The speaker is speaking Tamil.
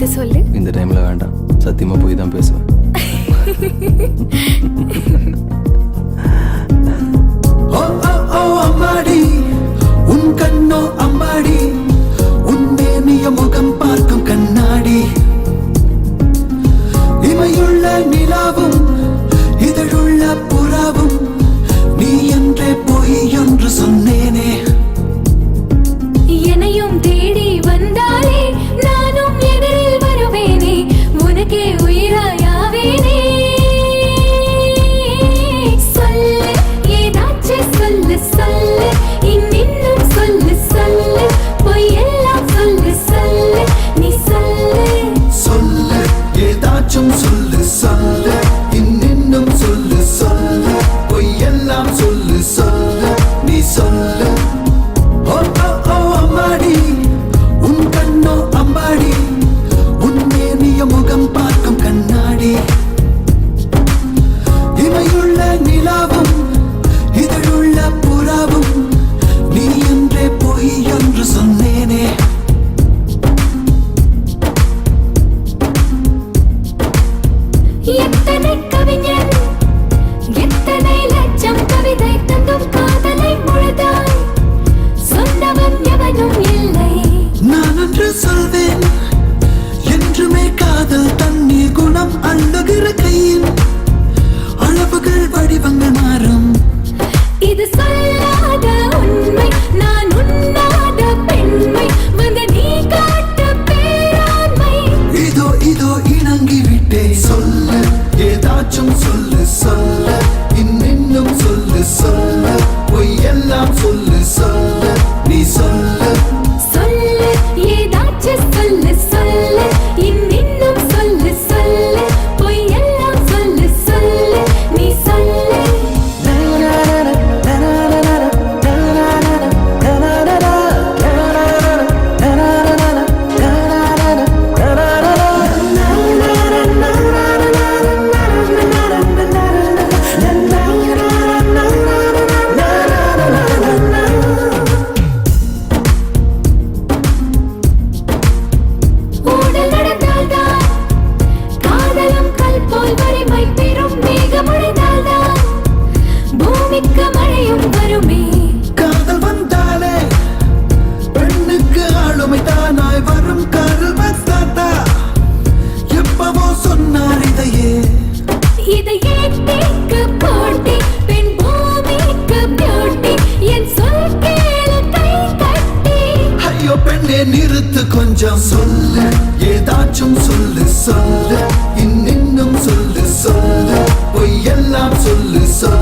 சத்தியத்தை சொல்லு. இந்த டைம்ல வேண்டாம், சத்தியமா போய் தான் பேசுவேன். ஓ ஓ ஓ அம்மாடி, உன் கண்ணோ அம்மாடி, உன் தேனிய முகம் பார்க்கும் கண்ணாடி, இமையுள்ள நிலாவும் இதழுள்ள புறாவும், நீ என்றே போய் என்று சொன்னேனே. என்னையும் தேடி வந்தாலே நானும் எதிரில் வருவேனே, உனக்கே உயிராயாவேனே. சொல்லு ஏதாச்சும் சொல்லு சொல்லு, இன்னும் சொல்லு சொல்லு, பொய்யெல்லாம் சொல்லு சொல்லு, நீ சொல்லு. சொல்லு ஏதாச்சும் சொல்லு சொல்லு, இன்னும் சொல்லு சொல்லு, பொய்யெல்லாம் சொல்லு சொல்லு, நீ சொல்லு. ஓ ஓ ஓ அம்மாடி, உன் கண்ணோ அம்பாடி, உன் நேனிய முகம் பார்க்கும் கண்ணாடி, இமையுள்ள நிலாவும் இதழுள்ள புறாவும், நீ என்றே பொய் என்று சொன்னேனே. எத்தனை கவிஞன், எத்தனை லட்சம் கவிதை தந்தும் காதலை முழுதாய் சொன்னவன் எவனும் இல்லை. நான் ஒன்று சொல்வேன், என்றுமே காதல் தண்ணீர் குணம் அள்ளுகிற கையின் அளவுகள் வடிவங்கள் மாறும். இது சொல்லாத உண்மை, நான் உண்ணாத பெண்மை, வந்து நீ காட்ட பேராண்மை. இதோ இதோ இணங்கி விட்டே. சொல்லு ஏதாச்சும் சொல்லு சொல்லு, இன்னும் சொல்லு சொல்லு, பொய்யெல்லாம் சொல்லு சொல்லு, நீ சொல்லு. சொல்லு ஏதாச்சும் சொல்லு சொல்லு, இன்னும் சொல்லு சொல்லு, பொய்யெல்லாம் சொல்லு சொல்லு, நீ சொல்லு. ஊடல் நடந்தால்தான் காதலும் கல் போல் வறுமை பெரும் மேகமுடைந்தால்தான் பூமிக்கு மழையும் வருமே. காதல் வந்தாலே பெண்ணுக்கு ஆளுமை தானாய் வரும். கருவத் தாத்தா எப்பவோ சொன்னார் இதையே. இதை ஏத்திக்கு போட்டி, பெண் பூமிக்கு பியூட்டி, என் சொல் கேளு கை கட்டி. ஐயோ பெண்ணே நிறுத்து கொஞ்சம். சொல்லு ஏதாச்சும் சொல்லு சொல்லு, இன்னும் சொல்லு சொல்லு, பொய்யெல்லாம் சொல்லு சொல்லு.